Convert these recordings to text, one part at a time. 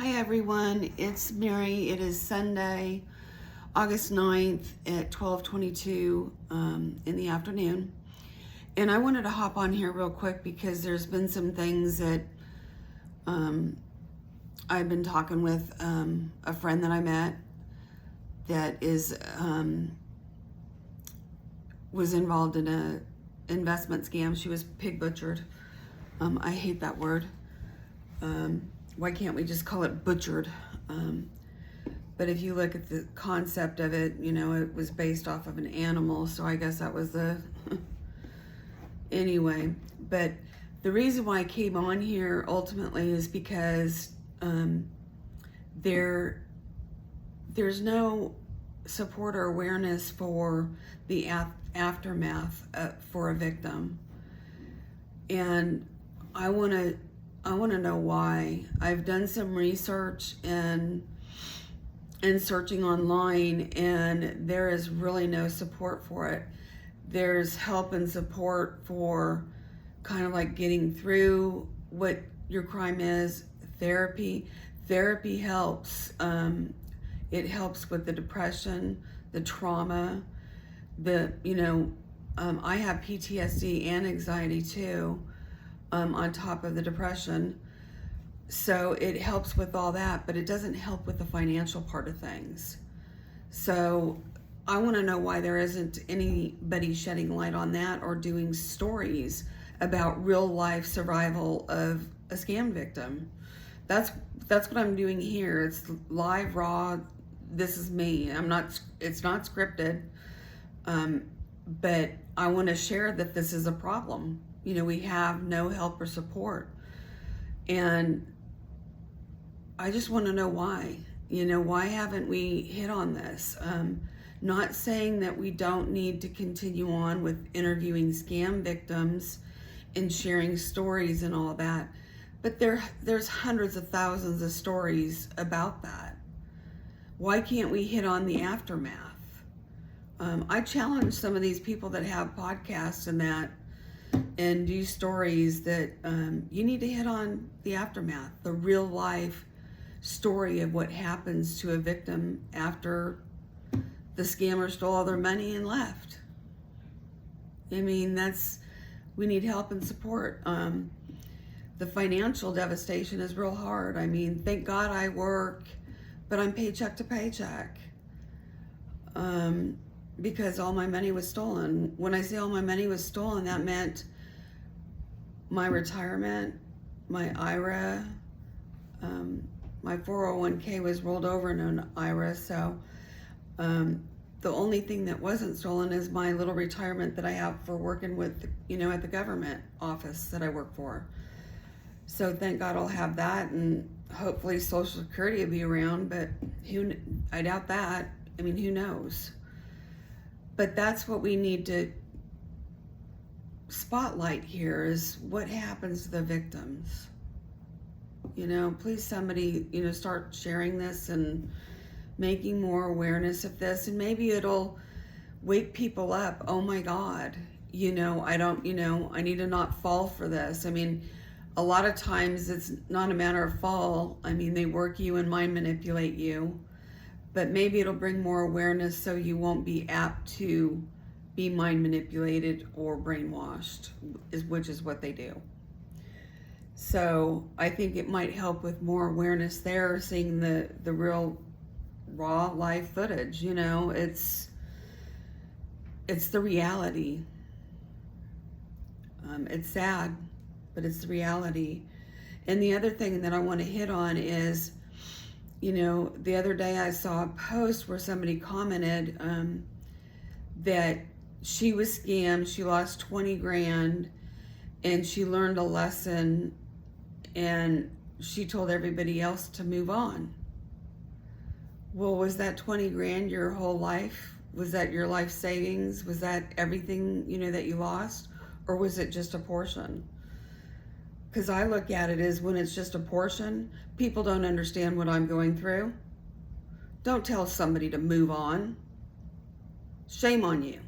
Hi everyone, it's Mary. It is Sunday, August 9th at 12:22 in the afternoon. And I wanted to hop on here real quick because there's been some things that I've been talking with a friend that I met that was involved in a investment scam. She was pig butchered. I hate that word. Why can't we just call it butchered? But if you look at the concept of it, you know, it was based off of an animal, so I guess that was the anyway. But the reason why I came on here ultimately is because there's no support or awareness for the aftermath for a victim, and I want to know why. I've done some research and searching online, and there is really no support for it. There's help and support for kind of like getting through what your crime is. Therapy helps. It helps with the depression, the trauma, I have PTSD and anxiety too, on top of the depression. So it helps with all that, but it doesn't help with the financial part of things. So I want to know why there isn't anybody shedding light on that or doing stories about real life survival of a scam victim. That's what I'm doing here. It's live, raw. This is me. It's not scripted. But I want to share that this is a problem. You know, we have no help or support. And I just want to know why. You know, why haven't we hit on this? Not saying that we don't need to continue on with interviewing scam victims and sharing stories and all that, but there's hundreds of thousands of stories about that. Why can't we hit on the aftermath? I challenge some of these people that have podcasts and do stories that you need to hit on the aftermath, the real life story of what happens to a victim after the scammer stole all their money and left. I mean, we need help and support. The financial devastation is real hard. I mean, thank God I work, but I'm paycheck to paycheck. Because all my money was stolen. When I say all my money was stolen, that meant my retirement, my IRA, my 401k was rolled over in an IRA. So the only thing that wasn't stolen is my little retirement that I have for working with, at the government office that I work for. So thank God I'll have that, and hopefully Social Security will be around, but I doubt that. I mean, who knows? But that's what we need to spotlight here, is what happens to the victims. Please somebody, start sharing this and making more awareness of this, and maybe it'll wake people up. Oh my God, I need to not fall for this. I mean, a lot of times it's not a matter of fall. I mean, they work you and mind manipulate you. But maybe it'll bring more awareness so you won't be apt to be mind manipulated or brainwashed, which is what they do. So I think it might help with more awareness there, seeing the real raw live footage. It's the reality. It's sad, but it's the reality. And the other thing that I want to hit on is, the other day I saw a post where somebody commented that she was scammed, she lost 20 grand, and she learned a lesson, and she told everybody else to move on. Well, was that 20 grand your whole life? Was that your life savings? Was that everything, that you lost? Or was it just a portion? Because I look at it as, when it's just a portion, people don't understand what I'm going through. Don't tell somebody to move on. Shame on you.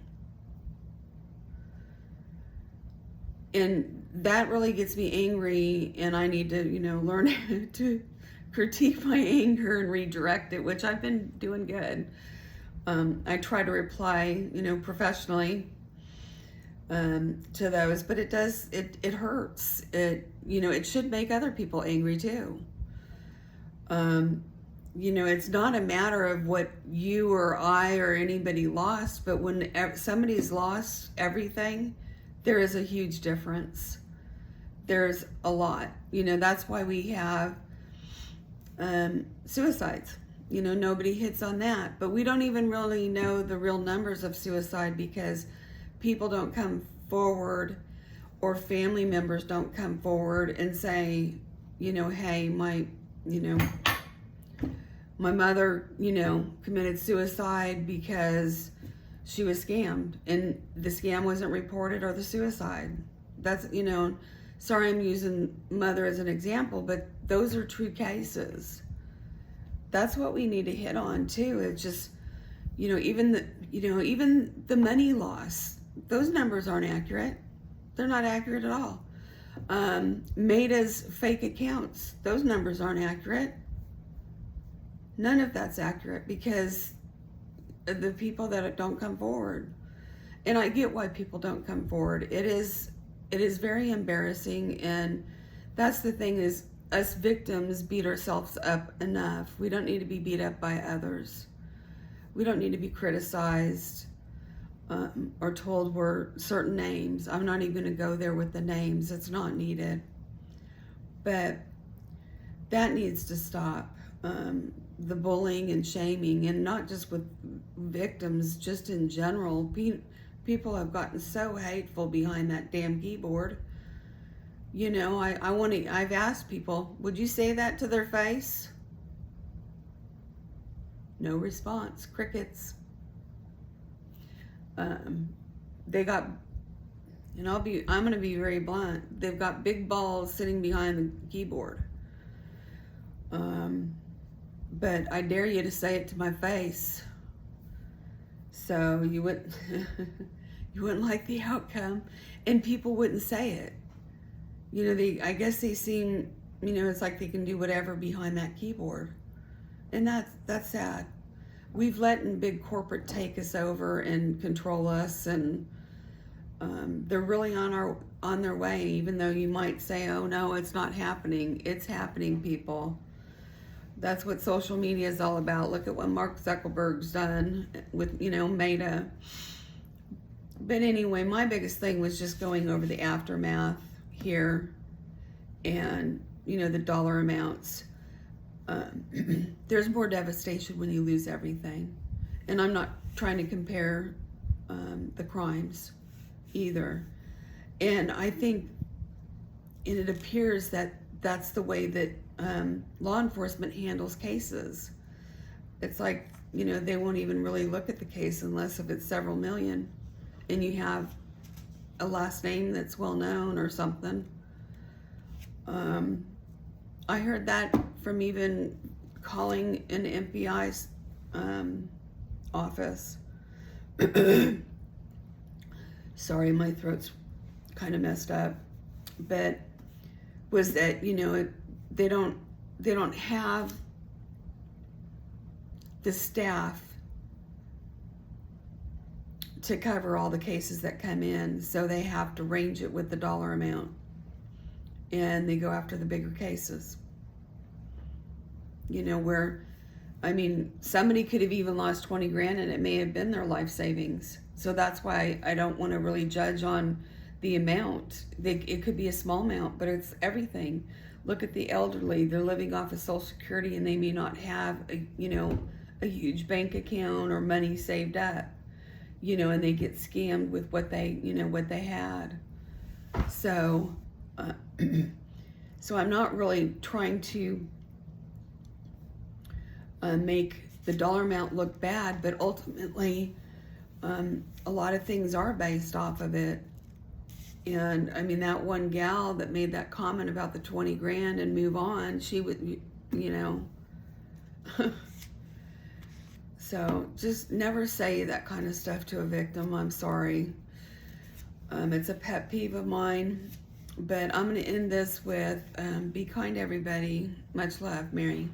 And that really gets me angry, and I need to, learn to critique my anger and redirect it, which I've been doing good. I try to reply, professionally to those, but it hurts. It should make other people angry too. It's not a matter of what you or I or anybody lost, but when somebody's lost everything, there is a huge difference. There's a lot. That's why we have suicides. Nobody hits on that, but we don't even really know the real numbers of suicide because people don't come forward, or family members don't come forward and say, hey, my mother, committed suicide because she was scammed and the scam wasn't reported, or the suicide. That's, sorry I'm using mother as an example, but those are true cases. That's what we need to hit on too. It's just, even the money loss, those numbers aren't accurate. They're not accurate at all. Maida's fake accounts, those numbers aren't accurate. None of that's accurate because of the people that don't come forward. And I get why people don't come forward. It is very embarrassing, and that's the thing is, us victims beat ourselves up enough. We don't need to be beat up by others. We don't need to be criticized or told we're certain names. I'm not even going to go there with the names. It's not needed. But that needs to stop. The bullying and shaming, and not just with victims, just in general. People have gotten so hateful behind that damn keyboard. I've asked people, would you say that to their face? No response, crickets. They got, and I'm going to be very blunt, they've got big balls sitting behind the keyboard. But I dare you to say it to my face. So you wouldn't, you wouldn't like the outcome, and people wouldn't say it. I guess they seem, it's like they can do whatever behind that keyboard. And that's sad. We've let big corporate take us over and control us, and they're really on their way, even though you might say, oh no, it's not happening. It's happening, people. That's what social media is all about. Look at what Mark Zuckerberg's done with, Meta. But anyway, my biggest thing was just going over the aftermath here and, the dollar amounts. There's more devastation when you lose everything. And I'm not trying to compare the crimes either. And I think, and it appears that that's the way that law enforcement handles cases. It's like, they won't even really look at the case unless if it's several million and you have a last name that's well known or something. I heard that from even calling an MPI's office. Sorry, my throat's kind of messed up. But was that, they don't have the staff to cover all the cases that come in, so they have to range it with the dollar amount, and they go after the bigger cases. Where, somebody could have even lost 20 grand and it may have been their life savings. So that's why I don't want to really judge on the amount. It could be a small amount, but it's everything. Look at the elderly. They're living off of Social Security, and they may not have a huge bank account or money saved up, and they get scammed with what they had. So, so I'm not really trying to make the dollar amount look bad, but ultimately, a lot of things are based off of it. And that one gal that made that comment about the 20 grand and move on, she would, so just never say that kind of stuff to a victim. I'm sorry. It's a pet peeve of mine. But I'm going to end this with be kind, everybody. Much love, Mary.